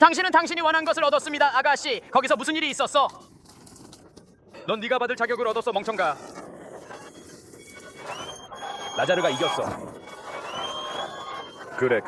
당신은 당신이 원한 것을 얻었습니다, 아가씨. 거기서 무슨 일이 있었어? 넌 네가 받을 자격을 얻었어, 멍청가. 라자르가 이겼어. 그래.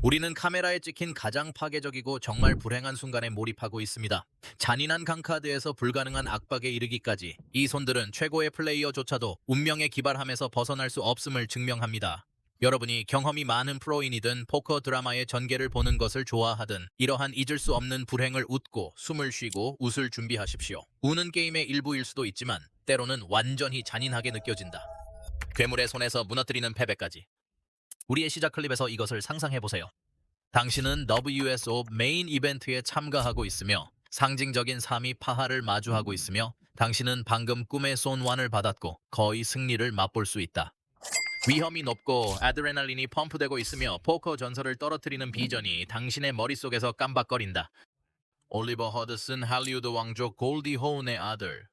우리는 카메라에 찍힌 가장 파괴적이고 정말 불행한 순간에 몰입하고 있습니다. 잔인한 강카드에서 불가능한 압박에 이르기까지 이 손들은 최고의 플레이어조차도 운명의 기발함에서 벗어날 수 없음을 증명합니다. 여러분이 경험이 많은 프로인이든 포커 드라마의 전개를 보는 것을 좋아하든 이러한 잊을 수 없는 불행을 웃고 숨을 쉬고 웃을 준비하십시오. 우는 게임의 일부일 수도 있지만 때로는 완전히 잔인하게 느껴진다. 괴물의 손에서 무너뜨리는 패배까지. 우리의 시작 클립에서 이것을 상상해보세요. 당신은 WSO 메인 이벤트에 참가하고 있으며 상징적인 3위 파하를 마주하고 있으며 당신은 방금 꿈의 손완을 받았고 거의 승리를 맛볼 수 있다. 위험이 높고 아드레날린이 펌프되고 있으며 포커 전설을 떨어뜨리는 비전이 당신의 머릿속에서 깜박거린다. 올리버 허드슨 할리우드 왕족 골디 호운의 아들.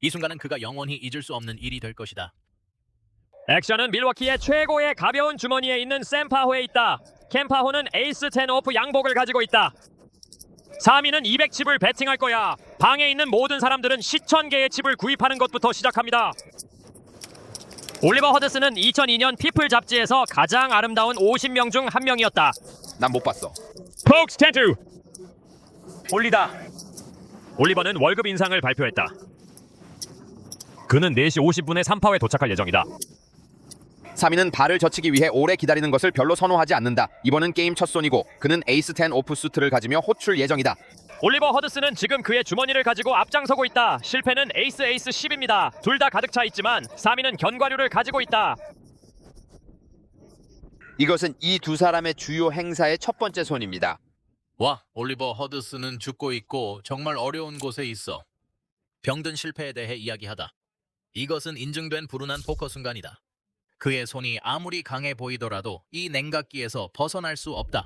이 순간은 그가 영원히 잊을 수 없는 일이 될 것이다. 액션은 밀워키의 최고의 가벼운 주머니에 있는 샘파호에 있다. 캠파호는 에이스 10 오프 양복을 가지고 있다. 3위는 200칩을 베팅할 거야. 방에 있는 모든 사람들은 10,000개의 칩을 구입하는 것부터 시작합니다. 올리버 허드슨은 2002년 피플 잡지에서 가장 아름다운 50명 중 한 명이었다. 난 못 봤어. 폭스 텐투! 올리다. 올리버는 월급 인상을 발표했다. 그는 4시 50분에 3파에 도착할 예정이다. 3위는 발을 젖히기 위해 오래 기다리는 것을 별로 선호하지 않는다. 이번은 게임 첫 손이고 그는 에이스 10 오프 수트를 가지며 호출 예정이다. 올리버 허드슨은 지금 그의 주머니를 가지고 앞장서고 있다. 실패는 에이스 10입니다. 둘 다 가득 차 있지만 3위는 견과류를 가지고 있다. 이것은 이 두 사람의 주요 행사의 첫 번째 손입니다. 와, 올리버 허드슨은 죽고 있고 정말 어려운 곳에 있어. 병든 실패에 대해 이야기하다. 이것은 인증된 불운한 포커 순간이다. 그의 손이 아무리 강해 보이더라도 이 냉각기에서 벗어날 수 없다.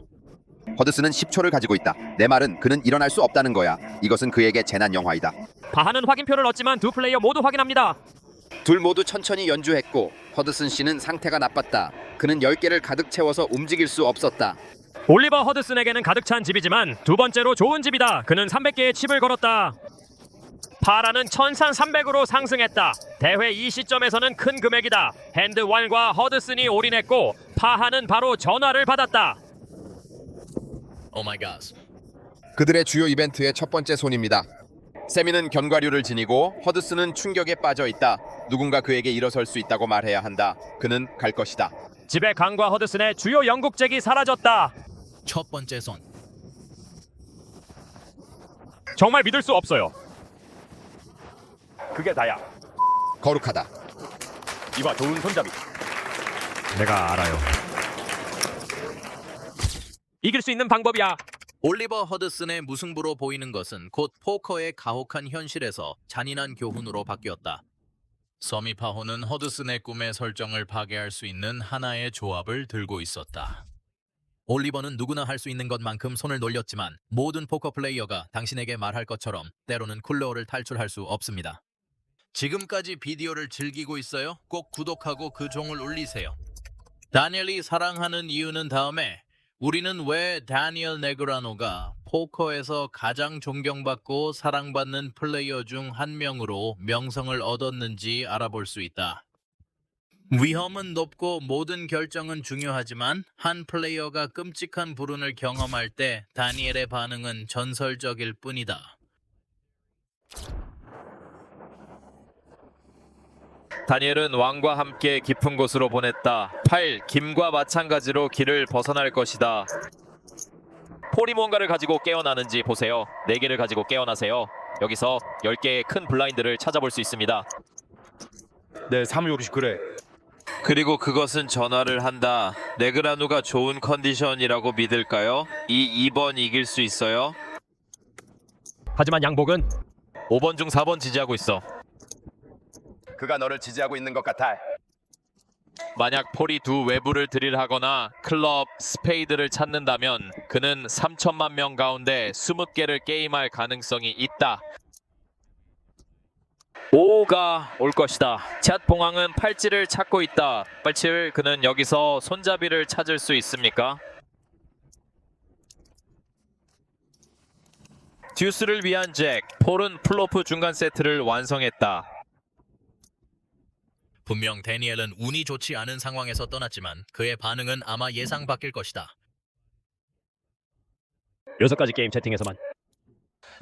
허드슨은 10초를 가지고 있다. 내 말은 그는 일어날 수 없다는 거야. 이것은 그에게 재난 영화이다. 바하는 확인표를 얻지만 두 플레이어 모두 확인합니다. 둘 모두 천천히 연주했고 허드슨 씨는 상태가 나빴다. 그는 10개를 가득 채워서 움직일 수 없었다. 올리버 허드슨에게는 가득 찬 집이지만 두 번째로 좋은 집이다. 그는 300개의 칩을 걸었다. 파라는 1300으로 상승했다. 대회 이 시점에서는 큰 금액이다. 핸드완과 허드슨이 올인했고 파하는 바로 전화를 받았다. 오 마이 갓. 그들의 주요 이벤트의 첫 번째 손입니다. 세미는 견과류를 지니고 허드슨은 충격에 빠져 있다. 누군가 그에게 일어설 수 있다고 말해야 한다. 그는 갈 것이다. 집의 강과 허드슨의 주요 영국잭이 사라졌다. 첫 번째 손. 정말 믿을 수 없어요. 그게 다야. 거룩하다. 이봐, 좋은 손잡이. 내가 알아요. 이길 수 있는 방법이야. 올리버 허드슨의 무승부로 보이는 것은 곧 포커의 가혹한 현실에서 잔인한 교훈으로 바뀌었다. 서미파호는 허드슨의 꿈의 설정을 파괴할 수 있는 하나의 조합을 들고 있었다. 올리버는 누구나 할 수 있는 것만큼 손을 놀렸지만 모든 포커 플레이어가 당신에게 말할 것처럼 때로는 쿨러를 탈출할 수 없습니다. 지금까지 비디오를 즐기고 있어요? 꼭 구독하고 그 종을 울리세요. 다니엘이 사랑하는 이유는 다음에 우리는 왜 다니엘 네그라노가 포커에서 가장 존경받고 사랑받는 플레이어 중 한 명으로 명성을 얻었는지 알아볼 수 있다. 위험은 높고 모든 결정은 중요하지만 한 플레이어가 끔찍한 불운을 경험할 때 다니엘의 반응은 전설적일 뿐이다. 다니엘은 왕과 함께 깊은 곳으로 보냈다. 8. 김과 마찬가지로 길을 벗어날 것이다. 폴이 뭔가를 가지고 깨어나는지 보세요. 4개를 가지고 깨어나세요. 여기서 10개의 큰 블라인드를 찾아볼 수 있습니다. 네, 사무요리시 그래. 그리고 그것은 전화를 한다. 네그라누가 좋은 컨디션이라고 믿을까요? 이 2번 이길 수 있어요? 하지만 양복은 5번 중 4번 지지하고 있어. 그가 너를 지지하고 있는 것 같아. 만약 폴이 두 외부를 드릴하거나 클럽, 스페이드를 찾는다면 그는 3천만 명 가운데 20개를 게임할 가능성이 있다. 5가 올 것이다. 잣 봉황은 팔찌를 찾고 있다. 팔찌를 그는 여기서 손잡이를 찾을 수 있습니까? 듀스를 위한 잭, 폴은 플로프 중간 세트를 완성했다. 분명 데니엘은 운이 좋지 않은 상황에서 떠났지만 그의 반응은 아마 예상 밖일 것이다. 6가지 게임 채팅에서만.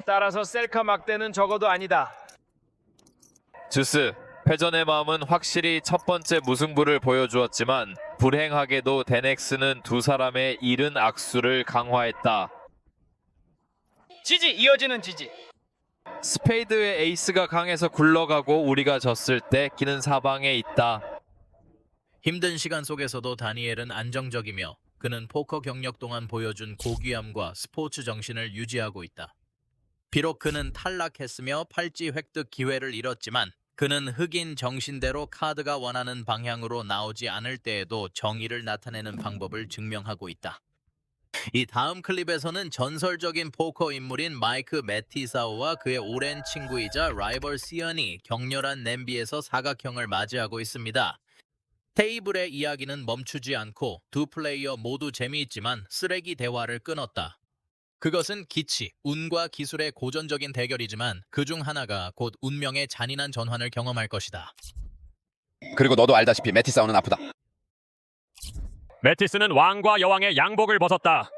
따라서 셀카 막대는 적어도 아니다. 듀스, 회전의 마음은 확실히 첫 번째 무승부를 보여주었지만 불행하게도 데넥스는 두 사람의 이른 악수를 강화했다. 지지 이어지는 지지. 스페이드의 에이스가 강해서 굴러가고 우리가 졌을 때 기는 사방에 있다. 힘든 시간 속에서도 다니엘은 안정적이며 그는 포커 경력 동안 보여준 고귀함과 스포츠 정신을 유지하고 있다. 비록 그는 탈락했으며 팔찌 획득 기회를 잃었지만 그는 흑인 정신대로 카드가 원하는 방향으로 나오지 않을 때에도 정의를 나타내는 방법을 증명하고 있다. 이 다음 클립에서는 전설적인 포커 인물인 마이크 매티사우와 그의 오랜 친구이자 라이벌 시언이 격렬한 냄비에서 사각형을 맞이하고 있습니다. 테이블의 이야기는 멈추지 않고 두 플레이어 모두 재미있지만 쓰레기 대화를 끊었다. 그것은 기치, 운과 기술의 고전적인 대결이지만 그중 하나가 곧 운명의 잔인한 전환을 경험할 것이다. 그리고 너도 알다시피 매티사우는 아프다. 메티스는 왕과 여왕의 양복을 벗었다.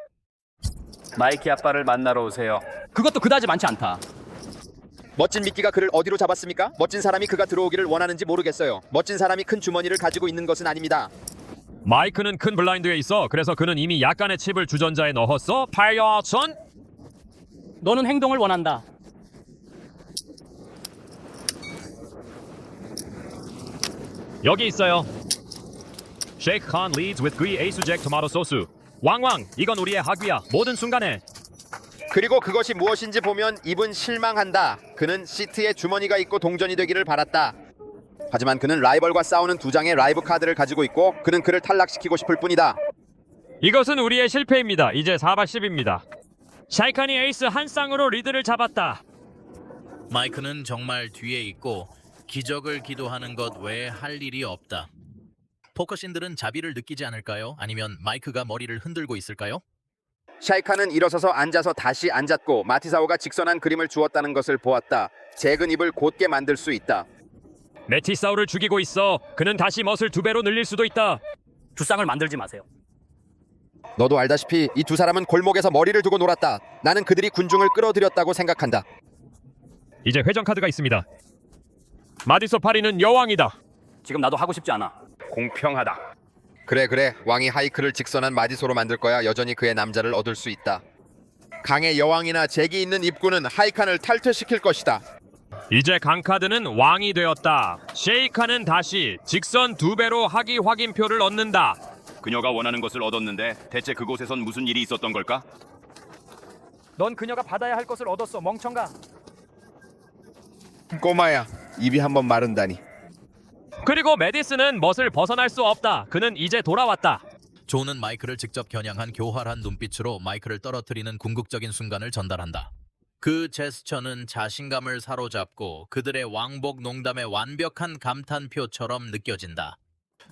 마이키 아빠를 만나러 오세요. 그것도 그다지 많지 않다. 멋진 미끼가 그를 어디로 잡았습니까? 멋진 사람이 그가 들어오기를 원하는지 모르겠어요. 멋진 사람이 큰 주머니를 가지고 있는 것은 아닙니다. 마이크는 큰 블라인드에 있어. 그래서 그는 이미 약간의 칩을 주전자에 넣었어. 파이어son. 너는 행동을 원한다. 여기 있어요. Shake Khan leads with Gui Ace Jack Tomato Sauce. 왕왕, 이건 우리의 학위야. 모든 순간에. 그리고 그것이 무엇인지 보면 입은 실망한다. 그는 시트에 주머니가 있고 동전이 되기를 바랐다. 하지만 그는 라이벌과 싸우는 두 장의 라이브 카드를 가지고 있고 그는 그를 탈락시키고 싶을 뿐이다. 이것은 우리의 실패입니다. 이제 4바10입니다. 샤이칸이 에이스 한 쌍으로 리드를 잡았다. 마이크는 정말 뒤에 있고 기적을 기도하는 것 외에 할 일이 없다. 포커신들은 자비를 느끼지 않을까요? 아니면 마이크가 머리를 흔들고 있을까요? 샤이카는 일어서서 앉아서 다시 앉았고 마티사오가 직선한 그림을 주었다는 것을 보았다. 잭은 입을 곧게 만들 수 있다. 메티사우를 죽이고 있어. 그는 다시 멋을 2배로 늘릴 수도 있다. 두 쌍을 만들지 마세요. 너도 알다시피 이 두 사람은 골목에서 머리를 두고 놀았다. 나는 그들이 군중을 끌어들였다고 생각한다. 이제 회전 카드가 있습니다. 마디소 파리는 여왕이다. 지금 나도 하고 싶지 않아. 공평하다. 그래 왕이 하이크를 직선한 마디소로 만들 거야. 여전히 그의 남자를 얻을 수 있다. 강의 여왕이나 잭이 있는 입구는 하이칸을 탈퇴시킬 것이다. 이제 강카드는 왕이 되었다. 쉐이카는 다시 직선 2배로 학위 확인표를 얻는다. 그녀가 원하는 것을 얻었는데 대체 그곳에선 무슨 일이 있었던 걸까? 넌 그녀가 받아야 할 것을 얻었어, 멍청가. 꼬마야, 입이 한번 마른다니. 그리고 메디스는 멋을 벗어날 수 없다. 그는 이제 돌아왔다. 존은 마이크를 직접 겨냥한 교활한 눈빛으로 마이크를 떨어뜨리는 궁극적인 순간을 전달한다. 그 제스처는 자신감을 사로잡고 그들의 왕복 농담의 완벽한 감탄표처럼 느껴진다.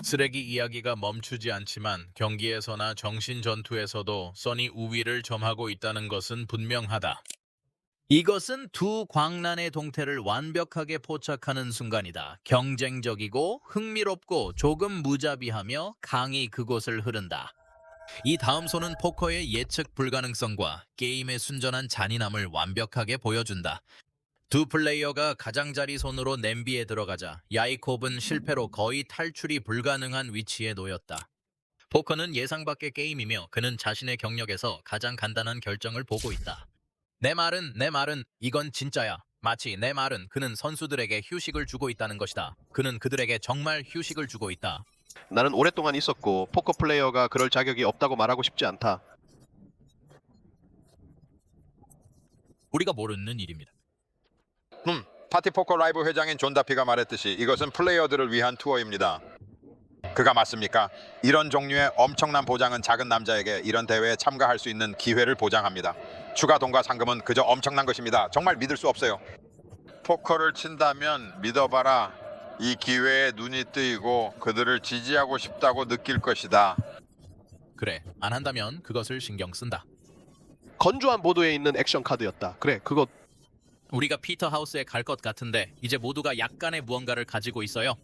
쓰레기 이야기가 멈추지 않지만 경기에서나 정신 전투에서도 써니 우위를 점하고 있다는 것은 분명하다. 이것은 두 광란의 동태를 완벽하게 포착하는 순간이다. 경쟁적이고 흥미롭고 조금 무자비하며 강이 그곳을 흐른다. 이 다음 손은 포커의 예측 불가능성과 게임의 순전한 잔인함을 완벽하게 보여준다. 두 플레이어가 가장자리 손으로 냄비에 들어가자 야이콥은 실패로 거의 탈출이 불가능한 위치에 놓였다. 포커는 예상 밖의 게임이며 그는 자신의 경력에서 가장 간단한 결정을 보고 있다. 내 말은 이건 진짜야. 마치 내 말은 그는 선수들에게 휴식을 주고 있다는 것이다. 그는 그들에게 정말 휴식을 주고 있다. 나는 오랫동안 있었고 포커 플레이어가 그럴 자격이 없다고 말하고 싶지 않다. 우리가 모르는 일입니다. 파티포커 라이브 회장인 존 다피가 말했듯이 이것은 플레이어들을 위한 투어입니다. 그가 맞습니까? 이런 종류의 엄청난 보장은 작은 남자에게 이런 대회에 참가할 수 있는 기회를 보장합니다. 추가 돈과 상금은 그저 엄청난 것입니다. 정말 믿을 수 없어요. 포커를 친다면 믿어봐라. 이 기회에 눈이 뜨이고 그들을 지지하고 싶다고 느낄 것이다. 그래, 안 한다면 그것을 신경 쓴다. 건조한 보도에 있는 액션 카드였다. 그래, 그거 우리가 피터 하우스에 갈 것 같은데 이제 모두가 약간의 무언가를 가지고 있어요.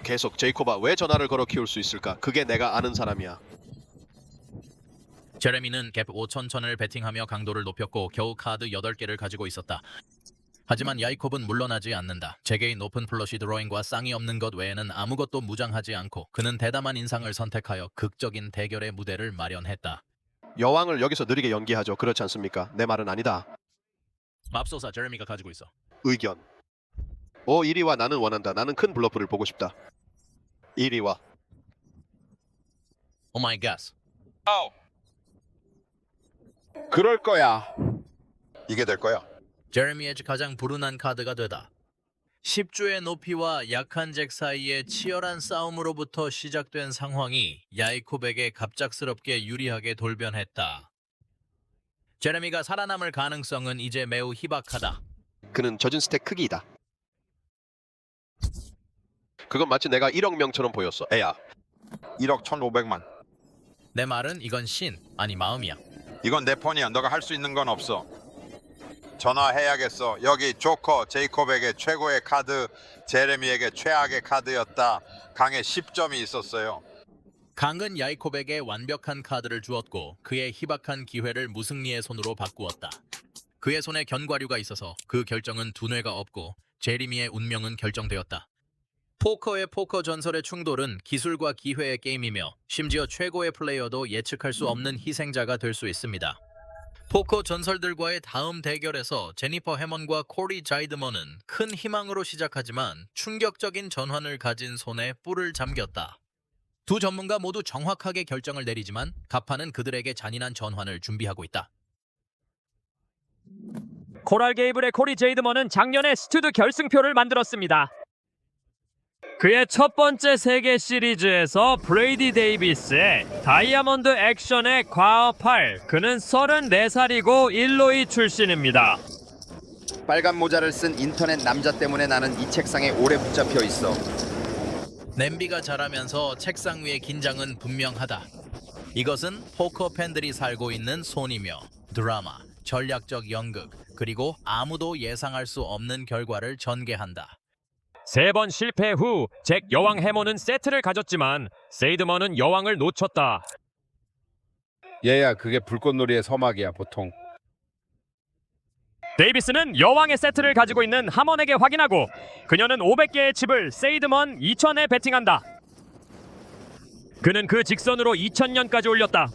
계속 제이콥아 왜 전화를 걸어 키울 수 있을까? 그게 내가 아는 사람이야. 제레미는 갭 5,000천을 베팅하며 강도를 높였고 겨우 카드 8개를 가지고 있었다. 하지만 야이콥은 물러나지 않는다. 제게의 높은 플러시 드로잉과 쌍이 없는 것 외에는 아무것도 무장하지 않고 그는 대담한 인상을 선택하여 극적인 대결의 무대를 마련했다. 여왕을 여기서 느리게 연기하죠. 그렇지 않습니까? 내 말은 아니다. 맙소사 제레미가 가지고 있어. 의견. 이리 와. 나는 원한다. 나는 큰 블러프를 보고 싶다. 이리 와. 오 마이 갓. 그럴 거야. 이게 될 거야. 제레미의 가장 불운한 카드가 되다. 10주의 높이와 약한 잭 사이의 치열한 싸움으로부터 시작된 상황이 야이콥에게 갑작스럽게 유리하게 돌변했다. 제레미가 살아남을 가능성은 이제 매우 희박하다. 그는 젖은 스택 크기이다. 그건 마치 내가 1억 명처럼 보였어. 애야. 1억 1,500만. 내 말은 이건 아니 마음이야. 이건 내 폰이야. 너가 할 수 있는 건 없어. 전화해야겠어. 여기 조커 제이콥에게 최고의 카드, 제레미에게 최악의 카드였다. 강에 10점이 있었어요. 강은 야이콥에게 완벽한 카드를 주었고 그의 희박한 기회를 무승리의 손으로 바꾸었다. 그의 손에 견과류가 있어서 그 결정은 두뇌가 없고 제레미의 운명은 결정되었다. 포커의 포커 전설의 충돌은 기술과 기회의 게임이며 심지어 최고의 플레이어도 예측할 수 없는 희생자가 될 수 있습니다. 포커 전설들과의 다음 대결에서 제니퍼 해먼과 코리 자이드먼은 큰 희망으로 시작하지만 충격적인 전환을 가진 손에 뿔을 잠겼다. 두 전문가 모두 정확하게 결정을 내리지만 가파는 그들에게 잔인한 전환을 준비하고 있다. 코랄 게이블의 코리 제이드먼은 작년에 스튜드 결승표를 만들었습니다. 그의 첫 번째 세계 시리즈에서 브레이디 데이비스의 다이아몬드 액션에 과업할 그는 34살이고 일로이 출신입니다. 빨간 모자를 쓴 인터넷 남자 때문에 나는 이 책상에 오래 붙잡혀 있어. 냄비가 자라면서 책상 위의 긴장은 분명하다. 이것은 포커 팬들이 살고 있는 손이며 드라마, 전략적 연극, 그리고 아무도 예상할 수 없는 결과를 전개한다. 3번 실패 후 잭 여왕 해머는 세트를 가졌지만 세이드먼은 여왕을 놓쳤다. 얘야, 그게 불꽃놀이의 서막이야 보통. 데이비스는 여왕의 세트를 가지고 있는 하먼에게 확인하고 그녀는 500개의 칩을 세이드먼 2000에 베팅한다. 그는 그 직선으로 2000년까지 올렸다.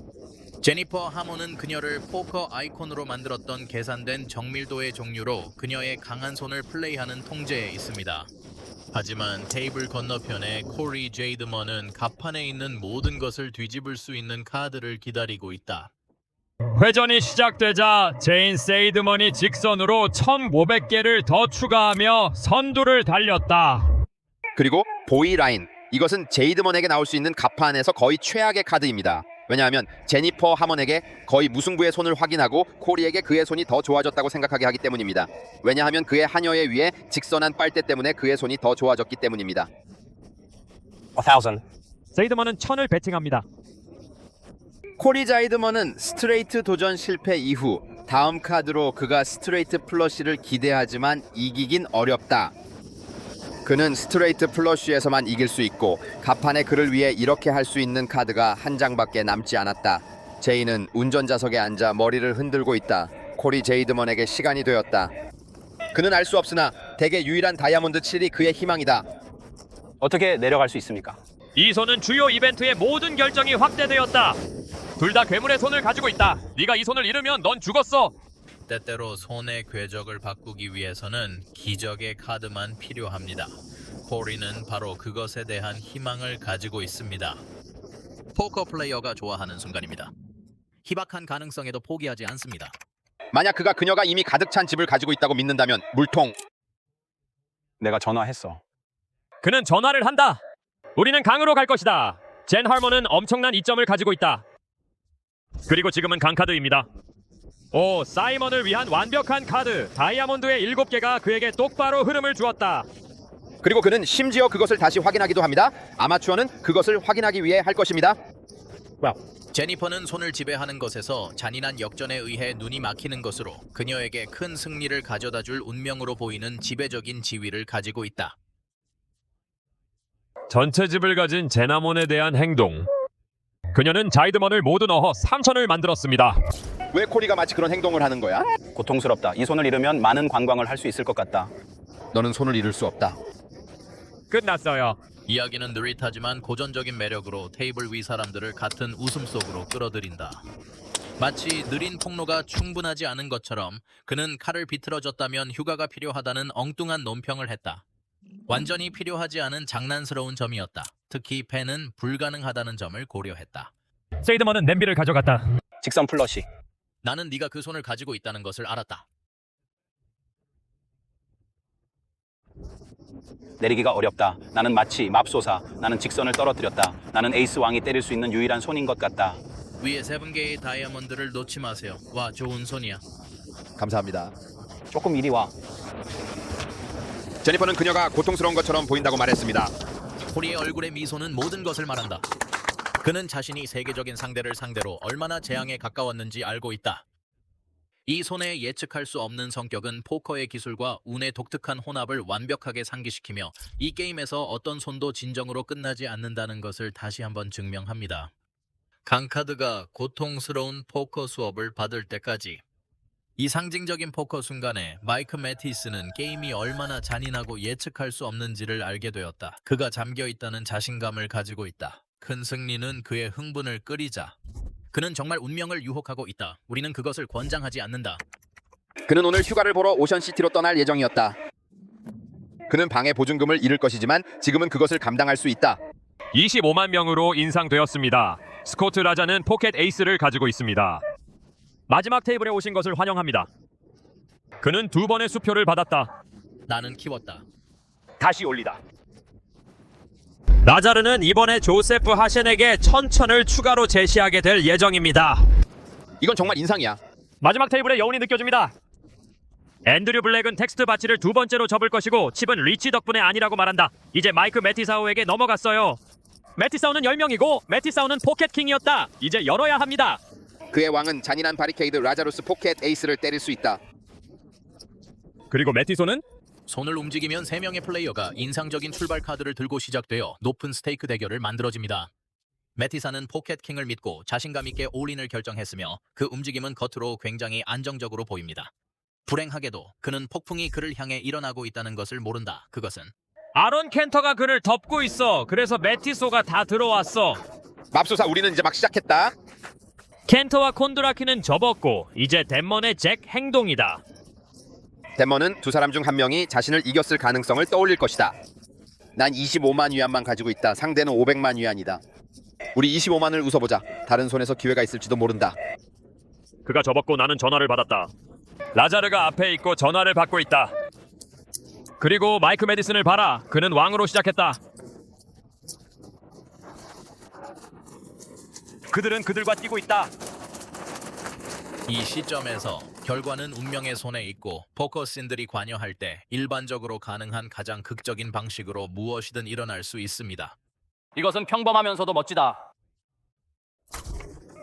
제니퍼 하몬은 그녀를 포커 아이콘으로 만들었던 계산된 정밀도의 종류로 그녀의 강한 손을 플레이하는 통제에 있습니다. 하지만 테이블 건너편에 코리 제이드먼은 갑판에 있는 모든 것을 뒤집을 수 있는 카드를 기다리고 있다. 회전이 시작되자 제인 세이드먼이 직선으로 1500개를 더 추가하며 선두를 달렸다. 그리고 보이 라인. 이것은 제이드먼에게 나올 수 있는 가판에서 거의 최악의 카드입니다. 왜냐하면 제니퍼 하먼에게 거의 무승부의 손을 확인하고 코리에게 그의 손이 더 좋아졌다고 생각하게 하기 때문입니다. 왜냐하면 그의 하녀의 위에 직선한 빨대 때문에 그의 손이 더 좋아졌기 때문입니다. 1000. 세이드먼은 1000을 베팅합니다. 코리 자이드먼은 스트레이트 도전 실패 이후 다음 카드로 그가 스트레이트 플러시를 기대하지만 이기긴 어렵다. 그는 스트레이트 플러시에서만 이길 수 있고 가판에 그를 위해 이렇게 할 수 있는 카드가 한 장밖에 남지 않았다. 제이는 운전자석에 앉아 머리를 흔들고 있다. 코리 제이드먼에게 시간이 되었다. 그는 알 수 없으나 대개 유일한 다이아몬드 7이 그의 희망이다. 어떻게 내려갈 수 있습니까? 이 손은 주요 이벤트의 모든 결정이 확대되었다. 둘 다 괴물의 손을 가지고 있다. 네가 이 손을 잃으면 넌 죽었어. 때때로 손의 궤적을 바꾸기 위해서는 기적의 카드만 필요합니다. 코리는 바로 그것에 대한 희망을 가지고 있습니다. 포커 플레이어가 좋아하는 순간입니다. 희박한 가능성에도 포기하지 않습니다. 만약 그녀가 이미 가득 찬 집을 가지고 있다고 믿는다면 물통. 내가 전화했어. 그는 전화를 한다. 우리는 강으로 갈 것이다. 젠 할먼은 엄청난 이점을 가지고 있다. 그리고 지금은 강카드입니다. 사이먼을 위한 완벽한 카드 다이아몬드의 7개가 그에게 똑바로 흐름을 주었다. 그리고 그는 심지어 그것을 다시 확인하기도 합니다. 아마추어는 그것을 확인하기 위해 할 것입니다. 제니퍼는 손을 지배하는 것에서 잔인한 역전에 의해 눈이 막히는 것으로 그녀에게 큰 승리를 가져다줄 운명으로 보이는 지배적인 지위를 가지고 있다. 전체 집을 가진 제나몬에 대한 행동. 그녀는 자이드먼을 모두 넣어 3천을 만들었습니다. 왜 코리가 마치 그런 행동을 하는 거야? 고통스럽다. 이 손을 잃으면 많은 관광을 할 수 있을 것 같다. 너는 손을 잃을 수 없다. 끝났어요. 이야기는 느릿하지만 고전적인 매력으로 테이블 위 사람들을 같은 웃음 속으로 끌어들인다. 마치 느린 폭로가 충분하지 않은 것처럼 그는 칼을 비틀어줬다면 휴가가 필요하다는 엉뚱한 논평을 했다. 완전히 필요하지 않은 장난스러운 점이었다. 특히 펜은 불가능하다는 점을 고려했다. 세이드먼은 냄비를 가져갔다. 직선 플러시. 나는 네가 그 손을 가지고 있다는 것을 알았다. 내리기가 어렵다. 나는 마치 맙소사. 나는 직선을 떨어뜨렸다. 나는 에이스 왕이 때릴 수 있는 유일한 손인 것 같다. 위에 7개의 다이아몬드를 놓지 마세요. 와, 좋은 손이야. 감사합니다. 조금 이리 와. 제니퍼는 그녀가 고통스러운 것처럼 보인다고 말했습니다. 코리의 얼굴의 미소는 모든 것을 말한다. 그는 자신이 세계적인 상대를 상대로 얼마나 재앙에 가까웠는지 알고 있다. 이 손의 예측할 수 없는 성격은 포커의 기술과 운의 독특한 혼합을 완벽하게 상기시키며 이 게임에서 어떤 손도 진정으로 끝나지 않는다는 것을 다시 한번 증명합니다. 강카드가 고통스러운 포커 수업을 받을 때까지. 이 상징적인 포커 순간에 마이크 매티스는 게임이 얼마나 잔인하고 예측할 수 없는지를 알게 되었다. 그가 잠겨있다는 자신감을 가지고 있다. 큰 승리는 그의 흥분을 끄리자. 그는 정말 운명을 유혹하고 있다. 우리는 그것을 권장하지 않는다. 그는 오늘 휴가를 보러 오션시티로 떠날 예정이었다. 그는 방해 보증금을 잃을 것이지만 지금은 그것을 감당할 수 있다. 25만 명으로 인상되었습니다. 스코트 라자는 포켓 에이스를 가지고 있습니다. 마지막 테이블에 오신 것을 환영합니다. 그는 2번의 수표를 받았다. 나는 키웠다. 다시 올리다. 라자르는 이번에 조세프 하셴에게 1000을 추가로 제시하게 될 예정입니다. 이건 정말 인상이야. 마지막 테이블에 여운이 느껴집니다. 앤드류 블랙은 텍스트 바치를 2번째로 접을 것이고 칩은 리치 덕분에 아니라고 말한다. 이제 마이크 매티사우에게 넘어갔어요. 매티사우는 10명이고 매티사우는 포켓킹이었다. 이제 열어야 합니다. 그의 왕은 잔인한 바리케이드 라자루스 포켓 에이스를 때릴 수 있다. 그리고 매티소는 손을 움직이면 3명의 플레이어가 인상적인 출발 카드를 들고 시작되어 높은 스테이크 대결을 만들어집니다. 매티사는 포켓킹을 믿고 자신감 있게 올인을 결정했으며 그 움직임은 겉으로 굉장히 안정적으로 보입니다. 불행하게도 그는 폭풍이 그를 향해 일어나고 있다는 것을 모른다. 그것은 아론 켄터가 그를 덮고 있어. 그래서 매티소가 다 들어왔어. 맙소사, 우리는 이제 막 시작했다. 켄터와 콘드라키는 접었고 이제 덴먼의 잭 행동이다. 덴머는 두 사람 중 한 명이 자신을 이겼을 가능성을 떠올릴 것이다. 난 25만 위안만 가지고 있다. 상대는 500만 위안이다. 우리 25만을 웃어보자. 다른 손에서 기회가 있을지도 모른다. 그가 접었고 나는 전화를 받았다. 라자르가 앞에 있고 전화를 받고 있다. 그리고 마이크 메디슨을 봐라. 그는 왕으로 시작했다. 그들은 그들과 뛰고 있다. 이 시점에서 결과는 운명의 손에 있고 포커신들이 관여할 때 일반적으로 가능한 가장 극적인 방식으로 무엇이든 일어날 수 있습니다. 이것은 평범하면서도 멋지다.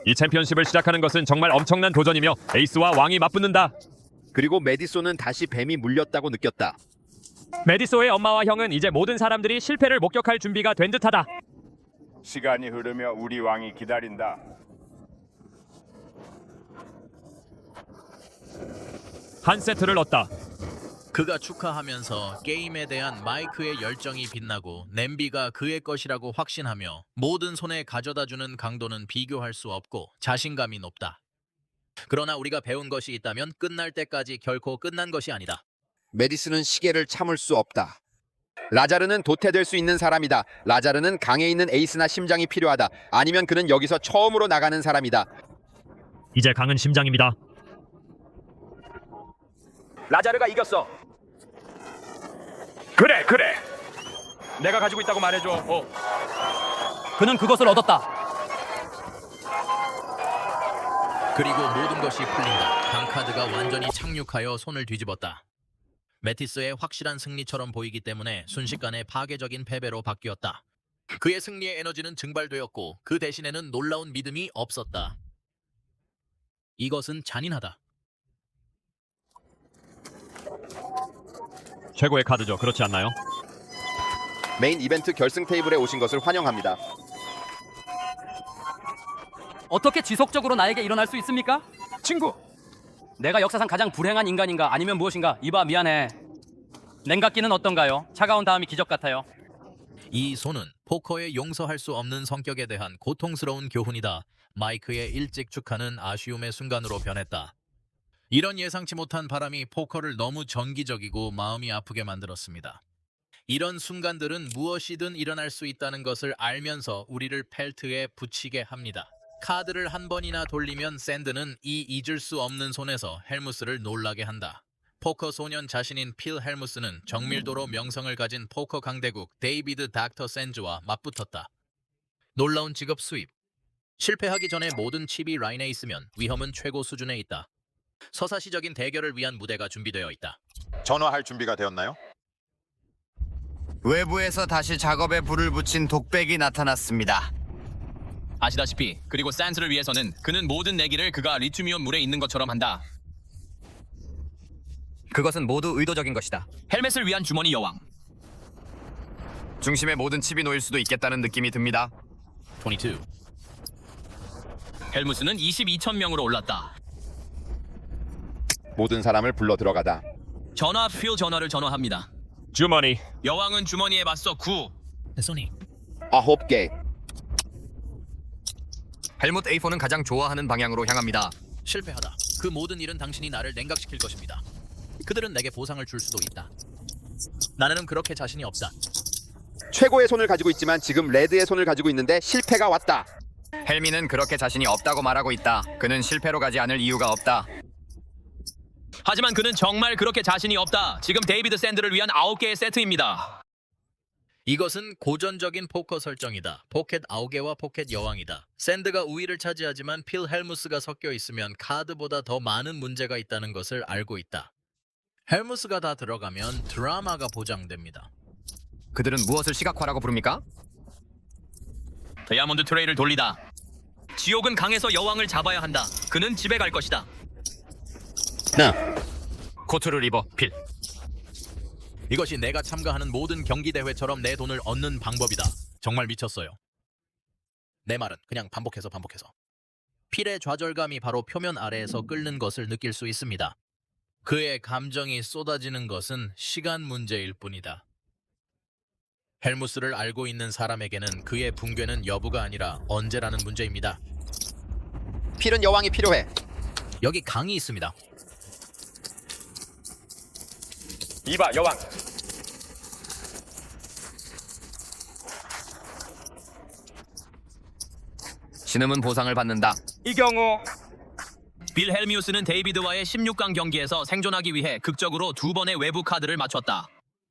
이 챔피언십을 시작하는 것은 정말 엄청난 도전이며 에이스와 왕이 맞붙는다. 그리고 메디소는 다시 뱀이 물렸다고 느꼈다. 메디소의 엄마와 형은 이제 모든 사람들이 실패를 목격할 준비가 된 듯하다. 시간이 흐르며 우리 왕이 기다린다. 한 세트를 넣었다. 그가 축하하면서 게임에 대한 마이크의 열정이 빛나고 냄비가 그의 것이라고 확신하며 모든 손에 가져다주는 강도는 비교할 수 없고 자신감이 높다. 그러나 우리가 배운 것이 있다면 끝날 때까지 결코 끝난 것이 아니다. 메디슨은 시계를 참을 수 없다. 라자르는 도태될 수 있는 사람이다. 라자르는 강에 있는 에이스나 심장이 필요하다. 아니면 그는 여기서 처음으로 나가는 사람이다. 이제 강은 심장입니다. 라자르가 이겼어. 그래. 내가 가지고 있다고 말해줘. 그는 그것을 얻었다. 그리고 모든 것이 풀린다. 강카드가 완전히 착륙하여 손을 뒤집었다. 메티스의 확실한 승리처럼 보이기 때문에 순식간에 파괴적인 패배로 바뀌었다. 그의 승리의 에너지는 증발되었고 그 대신에는 놀라운 믿음이 없었다. 이것은 잔인하다. 최고의 카드죠. 그렇지 않나요? 메인 이벤트 결승 테이블에 오신 것을 환영합니다. 어떻게 지속적으로 나에게 일어날 수 있습니까? 친구, 내가 역사상 가장 불행한 인간인가 아니면 무엇인가? 이봐, 미안해. 냉각기는 어떤가요? 차가운 다음이 기적 같아요. 이 손은 포커의 용서할 수 없는 성격에 대한 고통스러운 교훈이다. 마이크의 일찍 축하는 아쉬움의 순간으로 변했다. 이런 예상치 못한 바람이 포커를 너무 정기적이고 마음이 아프게 만들었습니다. 이런 순간들은 무엇이든 일어날 수 있다는 것을 알면서 우리를 펠트에 붙이게 합니다. 카드를 한 번이나 돌리면 샌드는 이 잊을 수 없는 손에서 헬무스를 놀라게 한다. 포커 소년 자신인 필 헬무스는 정밀도로 명성을 가진 포커 강대국 데이비드 닥터 샌즈와 맞붙었다. 놀라운 직업 수입. 실패하기 전에 모든 칩이 라인에 있으면 위험은 최고 수준에 있다. 서사시적인 대결을 위한 무대가 준비되어 있다. 전화할 준비가 되었나요? 외부에서 다시 작업에 불을 붙인 독백이 나타났습니다. 아시다시피 그리고 샌스를 위해서는 그는 모든 내기를 그가 리튬이온 물에 있는 것처럼 한다. 그것은 모두 의도적인 것이다. 헬멧을 위한 주머니 여왕. 중심에 모든 칩이 놓일 수도 있겠다는 느낌이 듭니다. 22. 헬무스는 22,000명으로 올랐다. 모든 사람을 불러 들어가다. 전화 필 전화를 전화합니다. 주머니. 여왕은 주머니에 맞서 9. 소니. 9개. 헬무트 A4는 가장 좋아하는 방향으로 향합니다. 실패하다. 그 모든 일은 당신이 나를 냉각시킬 것입니다. 그들은 내게 보상을 줄 수도 있다. 나는 그렇게 자신이 없다. 최고의 손을 가지고 있지만 지금 레드의 손을 가지고 있는데 실패가 왔다. 헬미는 그렇게 자신이 없다고 말하고 있다. 그는 실패로 가지 않을 이유가 없다. 하지만 그는 정말 그렇게 자신이 없다. 지금 데이비드 샌드를 위한 9개의 세트입니다. 이것은 고전적인 포커 설정이다. 포켓 9개와 포켓 여왕이다. 샌드가 우위를 차지하지만 필 헬무스가 섞여 있으면 카드보다 더 많은 문제가 있다는 것을 알고 있다. 헬무스가 다 들어가면 드라마가 보장됩니다. 그들은 무엇을 시각화라고 부릅니까? 다이아몬드 트레이를 돌리다. 지옥은 강해서 여왕을 잡아야 한다. 그는 집에 갈 것이다. 코트를 입어. 필. 이것이 내가 참가하는 모든 경기 대회처럼 내 돈을 얻는 방법이다. 정말 미쳤어요. 내 말은 그냥 반복해서. 필의 좌절감이 바로 표면 아래에서 끓는 것을 느낄 수 있습니다. 그의 감정이 쏟아지는 것은 시간 문제일 뿐이다. 헬무스를 알고 있는 사람에게는 그의 붕괴는 여부가 아니라 언제라는 문제입니다. 필은 여왕이 필요해. 여기 강이 있습니다. 이봐, 여왕. 신음은 보상을 받는다. 이 경우 빌 헬미우스는 데이비드와의 16강 경기에서 생존하기 위해 극적으로 2번의 외부 카드를 맞췄다.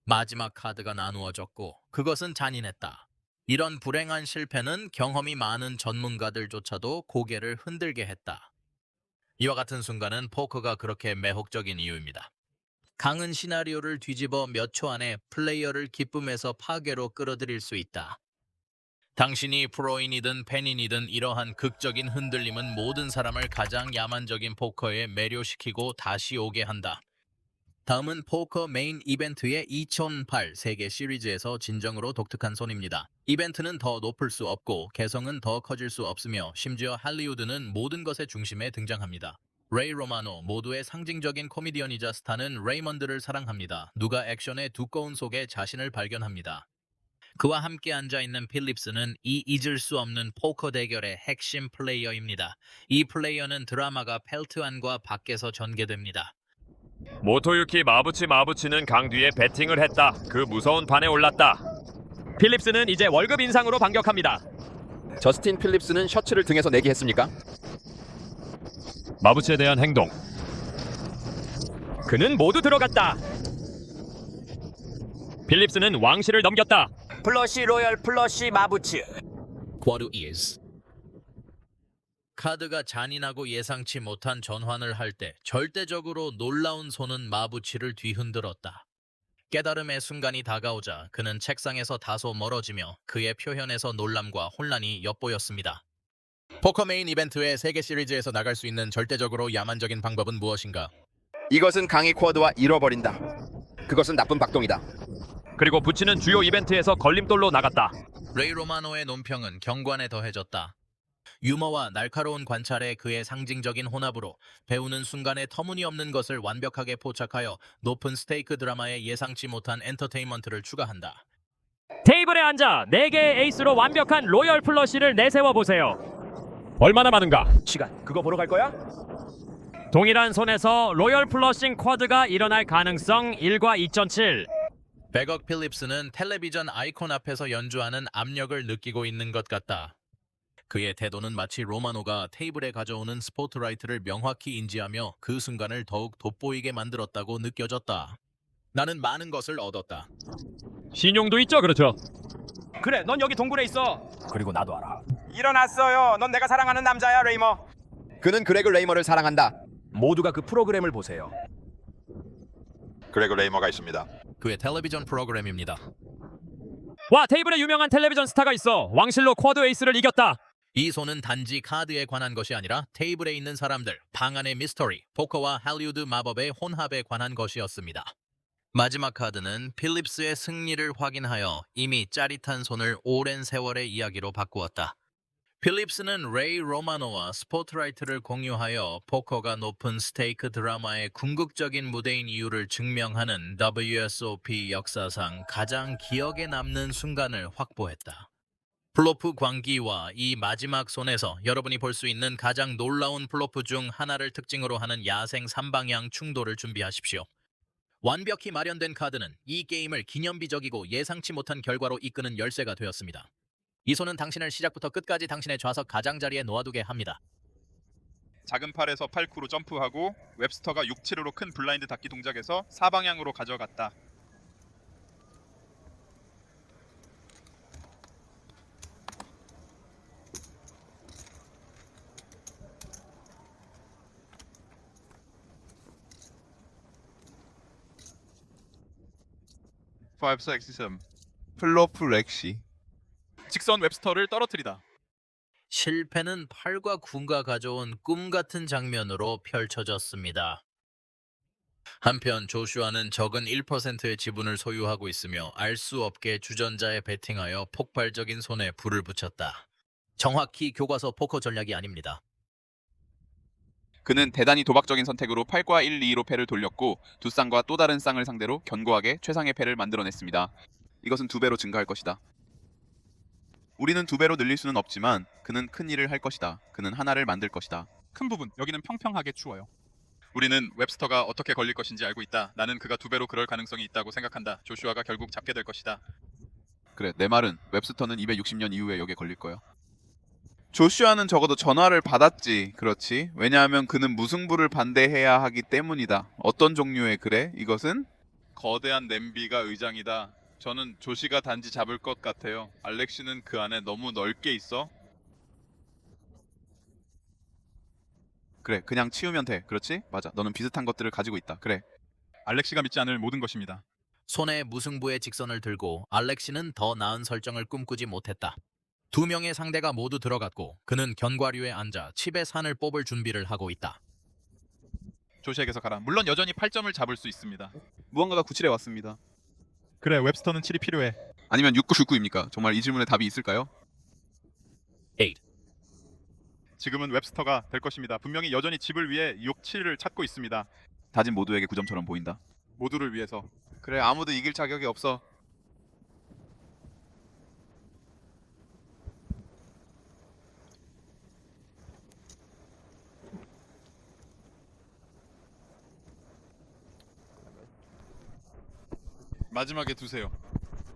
마지막 카드가 나누어졌고 그것은 잔인했다. 이런 불행한 실패는 경험이 많은 전문가들조차도 고개를 흔들게 했다. 이와 같은 순간은 포커가 그렇게 매혹적인 이유입니다. 강은 시나리오를 뒤집어 몇 초 안에 플레이어를 기쁨에서 파괴로 끌어들일 수 있다. 당신이 프로인이든 팬인이든 이러한 극적인 흔들림은 모든 사람을 가장 야만적인 포커에 매료시키고 다시 오게 한다. 다음은 포커 메인 이벤트의 2008 세계 시리즈에서 진정으로 독특한 손입니다. 이벤트는 더 높을 수 없고 개성은 더 커질 수 없으며 심지어 할리우드는 모든 것의 중심에 등장합니다. 레이 로마노, 모두의 상징적인 코미디언이자 스타는 레이먼드를 사랑합니다. 누가 액션의 두꺼운 속에 자신을 발견합니다. 그와 함께 앉아있는 필립스는 이 잊을 수 없는 포커 대결의 핵심 플레이어입니다. 이 플레이어는 드라마가 펠트 안과 밖에서 전개됩니다. 모토유키 마부치는 강 뒤에 배팅을 했다. 그 무서운 판에 올랐다. 필립스는 이제 월급 인상으로 반격합니다. 저스틴 필립스는 셔츠를 등에서 내기 했습니까? 마부치에 대한 행동. 그는 모두 들어갔다. 필립스는 왕실을 넘겼다. 플러시 로열 플러시 마부치. 쿼드 is. 카드가 잔인하고 예상치 못한 전환을 할 때 절대적으로 놀라운 손은 마부치를 뒤흔들었다. 깨달음의 순간이 다가오자 그는 책상에서 다소 멀어지며 그의 표현에서 놀람과 혼란이 엿보였습니다. 포커 메인 이벤트의 세계 시리즈에서 나갈 수 있는 절대적으로 야만적인 방법은 무엇인가? 이것은 강의 쿼드와 잃어버린다. 그것은 나쁜 박동이다. 그리고 부치는 주요 이벤트에서 걸림돌로 나갔다. 레이 로마노의 논평은 경관에 더해졌다. 유머와 날카로운 관찰에 그의 상징적인 혼합으로 배우는 순간에 터무니없는 것을 완벽하게 포착하여 높은 스테이크 드라마에 예상치 못한 엔터테인먼트를 추가한다. 테이블에 앉아 4개의 에이스로 완벽한 로열 플러시를 내세워 보세요. 얼마나 많은가? 시간 그거 보러 갈 거야? 동일한 손에서 로열 플러싱 쿼드가 일어날 가능성 1과 2.7. 백억 필립스는 텔레비전 아이콘 앞에서 연주하는 압력을 느끼고 있는 것 같다. 그의 태도는 마치 로마노가 테이블에 가져오는 스포트라이트를 명확히 인지하며 그 순간을 더욱 돋보이게 만들었다고 느껴졌다. 나는 많은 것을 얻었다. 신용도 있죠, 그렇죠? 그래 넌 여기 동굴에 있어. 그리고 나도 알아. 일어났어요. 넌 내가 사랑하는 남자야, 레이머. 그는 그레그 레이머를 사랑한다. 모두가 그 프로그램을 보세요. 그레그 레이머가 있습니다. 그의 텔레비전 프로그램입니다. 와, 테이블에 유명한 텔레비전 스타가 있어. 왕실로 쿼드 에이스를 이겼다. 이 손은 단지 카드에 관한 것이 아니라 테이블에 있는 사람들, 방 안의 미스터리, 포커와 할리우드 마법의 혼합에 관한 것이었습니다. 마지막 카드는 필립스의 승리를 확인하여 이미 짜릿한 손을 오랜 세월의 이야기로 바꾸었다. 필립스는 레이 로마노와 스포트라이트를 공유하여 포커가 높은 스테이크 드라마의 궁극적인 무대인 이유를 증명하는 WSOP 역사상 가장 기억에 남는 순간을 확보했다. 플로프 광기와 이 마지막 손에서 여러분이 볼 수 있는 가장 놀라운 플로프 중 하나를 특징으로 하는 야생 3방향 충돌을 준비하십시오. 완벽히 마련된 카드는 이 게임을 기념비적이고 예상치 못한 결과로 이끄는 열쇠가 되었습니다. 이 손은 당신을 시작부터 끝까지 당신의 좌석 가장자리에 놓아두게 합니다. 작은 팔에서 8쿠로 점프하고 웹스터가 6-7으로 큰 블라인드 닫기 동작에서 4방향으로 가져갔다. 플로프 렉시. 직선 웹스터를 떨어뜨리다. 실패는 8과 9가 가져온 꿈 같은 장면으로 펼쳐졌습니다. 한편 조슈아는 적은 1%의 지분을 소유하고 있으며 알 수 없게 주전자에 베팅하여 폭발적인 손에 불을 붙였다. 정확히 교과서 포커 전략이 아닙니다. 그는 대단히 도박적인 선택으로 8과 1, 2로 패를 돌렸고 두 쌍과 또 다른 쌍을 상대로 견고하게 최상의 패를 만들어냈습니다. 이것은 2배로 증가할 것이다. 우리는 2배로 늘릴 수는 없지만 그는 큰 일을 할 것이다. 그는 하나를 만들 것이다. 큰 부분, 여기는 평평하게 추워요. 우리는 웹스터가 어떻게 걸릴 것인지 알고 있다. 나는 그가 2배로 그럴 가능성이 있다고 생각한다. 조슈아가 결국 잡게 될 것이다. 그래, 내 말은 웹스터는 260년 이후에 여기에 걸릴 거야. 조슈아는 적어도 전화를 받았지. 그렇지. 왜냐하면 그는 무승부를 반대해야 하기 때문이다. 어떤 종류의 그래? 이것은? 거대한 냄비가 의장이다. 저는 조시가 단지 잡을 것 같아요. 알렉시는 그 안에 너무 넓게 있어. 그래, 그냥 치우면 돼. 그렇지? 맞아. 너는 비슷한 것들을 가지고 있다. 그래. 알렉시가 믿지 않을 모든 것입니다. 손에 무승부의 직선을 들고 알렉시는 더 나은 설정을 꿈꾸지 못했다. 2명의 상대가 모두 들어갔고 그는 견과류에 앉아 칩의 산을 뽑을 준비를 하고 있다. 조시에게서 가라. 물론 여전히 8점을 잡을 수 있습니다. 무언가가 97에 왔습니다. 그래, 웹스터는 7이 필요해. 아니면 6999입니까? 정말 이 질문에 답이 있을까요? 8. 지금은 웹스터가 될 것입니다. 분명히 여전히 집을 위해 6-7을 찾고 있습니다. 다진 모두에게 9점처럼 보인다. 모두를 위해서. 그래, 아무도 이길 자격이 없어. 마지막에 두세요.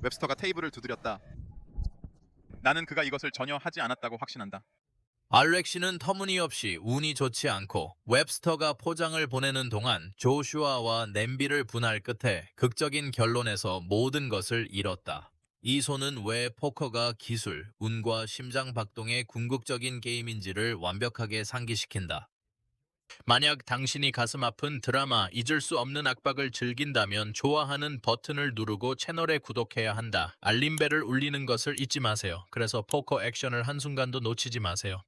웹스터가 테이블을 두드렸다. 나는 그가 이것을 전혀 하지 않았다고 확신한다. 알렉시는 터무니없이 운이 좋지 않고 웹스터가 포장을 보내는 동안 조슈아와 냄비를 분할 끝에 극적인 결론에서 모든 것을 잃었다. 이 손은 왜 포커가 기술, 운과 심장 박동의 궁극적인 게임인지를 완벽하게 상기시킨다. 만약 당신이 가슴 아픈 드라마 잊을 수 없는 압박을 즐긴다면 좋아하는 버튼을 누르고 채널에 구독해야 한다. 알림벨을 울리는 것을 잊지 마세요. 그래서 포커 액션을 한순간도 놓치지 마세요.